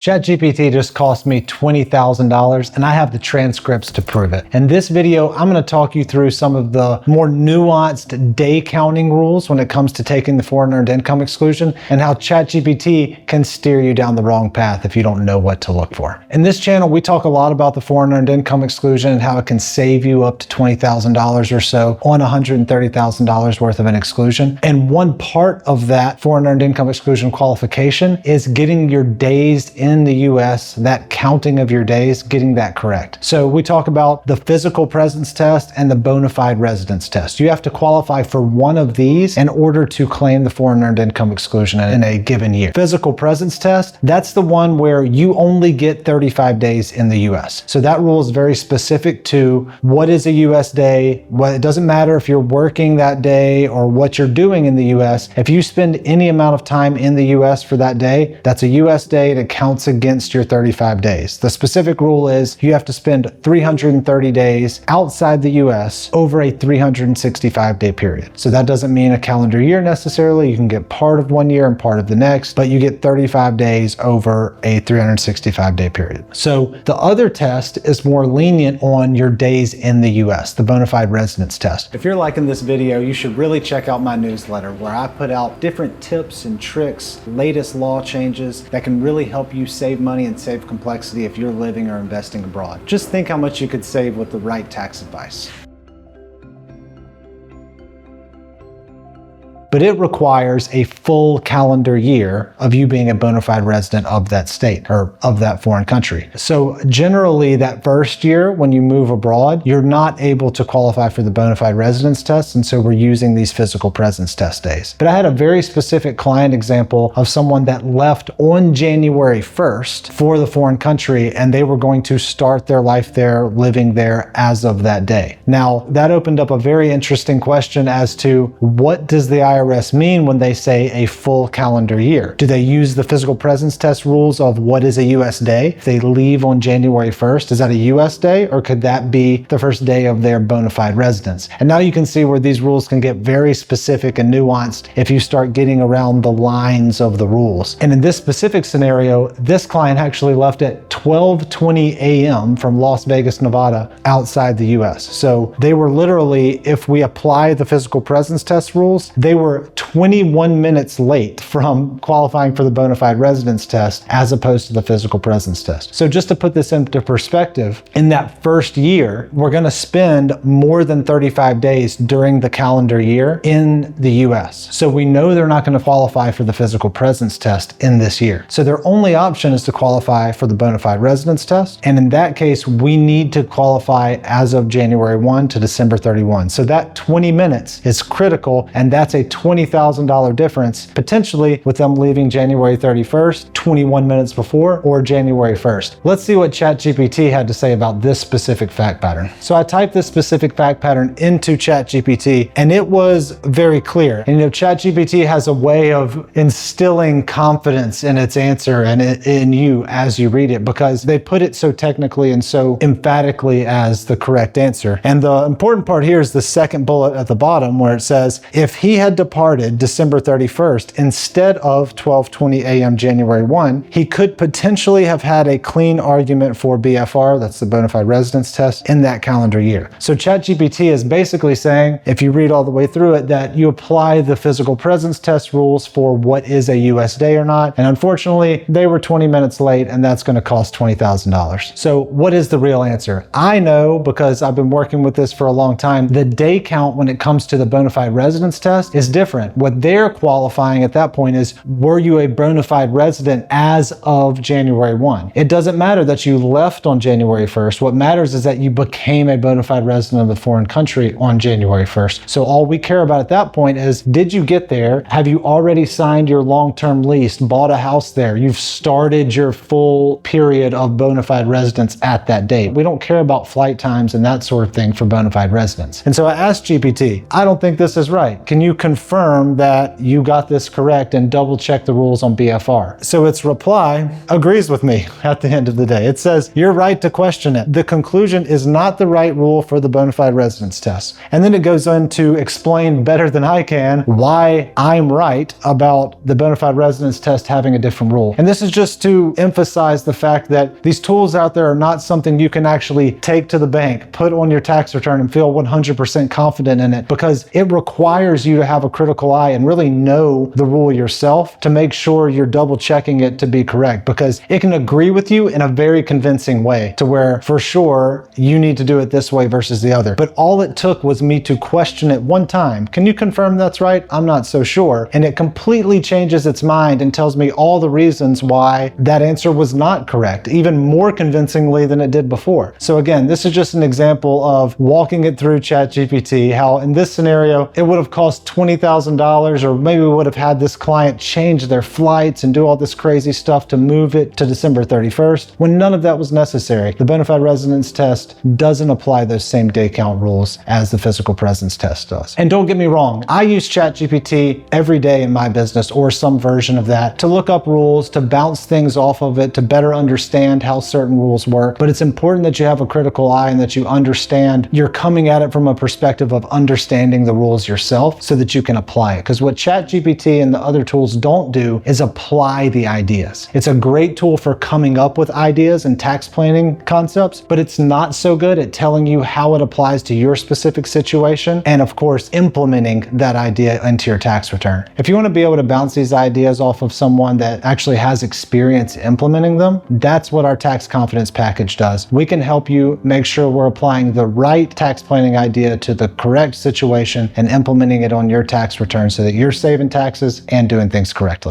ChatGPT just cost me $20,000 and I have the transcripts to prove it. In this video, I'm going to talk you through some of the more nuanced day counting rules when it comes to taking the foreign earned income exclusion and how ChatGPT can steer you down the wrong path if you don't know what to look for. In this channel, we talk a lot about the foreign earned income exclusion and how it can save you up to $20,000 or so on $130,000 worth of an exclusion. And one part of that foreign earned income exclusion qualification is getting your days in the US, that counting of your days, getting that correct. So we talk about the physical presence test and the bona fide residence test. You have to qualify for one of these in order to claim the foreign earned income exclusion in a given year. Physical presence test, that's the one where you only get 35 days in the US. So that rule is very specific to what is a US day. Well, it doesn't matter if you're working that day or what you're doing in the US. If you spend any amount of time in the US for that day, that's a US day that counts against your 35 days. The specific rule is you have to spend 330 days outside the US over a 365-day period. So that doesn't mean a calendar year necessarily. You can get part of one year and part of the next, but you get 35 days over a 365-day period. So the other test is more lenient on your days in the US, the bona fide residence test. If you're liking this video, you should really check out my newsletter where I put out different tips and tricks, latest law changes that can really help you save money and save complexity if you're living or investing abroad. Just think how much you could save with the right tax advice. But it requires a full calendar year of you being a bona fide resident of that state or of that foreign country. So generally that first year when you move abroad, you're not able to qualify for the bona fide residence test, and so we're using these physical presence test days. But I had a very specific client example of someone that left on January 1st for the foreign country, and they were going to start their life there, living there as of that day. Now, that opened up a very interesting question as to what does the IRS mean when they say a full calendar year? Do they use the physical presence test rules of what is a US day? If they leave on January 1st, is that a US day, or could that be the first day of their bona fide residence? And now you can see where these rules can get very specific and nuanced if you start getting around the lines of the rules. And in this specific scenario, this client actually left at 12:20 a.m. from Las Vegas, Nevada, outside the US. So they were literally, if we apply the physical presence test rules, they were 21 minutes late from qualifying for the bona fide residence test as opposed to the physical presence test. So just to put this into perspective, in that first year, we're going to spend more than 35 days during the calendar year in the US. So we know they're not going to qualify for the physical presence test in this year. So their only option is to qualify for the bona fide residence test. And in that case, we need to qualify as of January 1 to December 31. So that 20 minutes is critical, and that's a $20,000 difference potentially with them leaving January 31st, 21 minutes before, or January 1st. Let's see what ChatGPT had to say about this specific fact pattern. So I typed this specific fact pattern into ChatGPT and it was very clear. And ChatGPT has a way of instilling confidence in its answer and in you as you read it, because they put it so technically and so emphatically as the correct answer. And the important part here is the second bullet at the bottom where it says, if he had departed December 31st instead of 12:20 a.m. January 1, he could potentially have had a clean argument for BFR, that's the bona fide residence test, in that calendar year. So ChatGPT is basically saying, if you read all the way through it, that you apply the physical presence test rules for what is a US day or not. And unfortunately, they were 20 minutes late, and that's going to cost $20,000. So what is the real answer? I know, because I've been working with this for a long time, the day count when it comes to the bona fide residence test is different. What they're qualifying at that point is, were you a bona fide resident as of January 1? It doesn't matter that you left on January 1st. What matters is that you became a bona fide resident of the foreign country on January 1st. So all we care about at that point is, did you get there? Have you already signed your long-term lease, bought a house there? You've started your full period period of bona fide residence at that date. We don't care about flight times and that sort of thing for bona fide residence. And so I asked GPT, I don't think this is right. Can you confirm that you got this correct and double check the rules on BFR? So its reply agrees with me at the end of the day. It says, you're right to question it. The conclusion is not the right rule for the bona fide residence test. And then it goes on to explain better than I can why I'm right about the bona fide residence test having a different rule. And this is just to emphasize the fact that these tools out there are not something you can actually take to the bank, put on your tax return and feel 100% confident in it, because it requires you to have a critical eye and really know the rule yourself to make sure you're double checking it to be correct, because it can agree with you in a very convincing way to where for sure you need to do it this way versus the other. But all it took was me to question it one time. Can you confirm that's right? I'm not so sure. And it completely changes its mind and tells me all the reasons why that answer was not correct, even more convincingly than it did before. So again, this is just an example of walking it through ChatGPT, how in this scenario, it would have cost $20,000, or maybe we would have had this client change their flights and do all this crazy stuff to move it to December 31st, when none of that was necessary. The bona fide residence test doesn't apply those same day count rules as the physical presence test does. And don't get me wrong, I use ChatGPT every day in my business or some version of that to look up rules, to bounce things off of it, to better understand how certain rules work. But it's important that you have a critical eye and that you understand you're coming at it from a perspective of understanding the rules yourself so that you can apply it. Because what ChatGPT and the other tools don't do is apply the ideas. It's a great tool for coming up with ideas and tax planning concepts, but it's not so good at telling you how it applies to your specific situation and, of course, implementing that idea into your tax return. If you want to be able to bounce these ideas off of someone that actually has experience implementing them, that's what our tax confidence package does. We can help you make sure we're applying the right tax planning idea to the correct situation and implementing it on your tax return so that you're saving taxes and doing things correctly.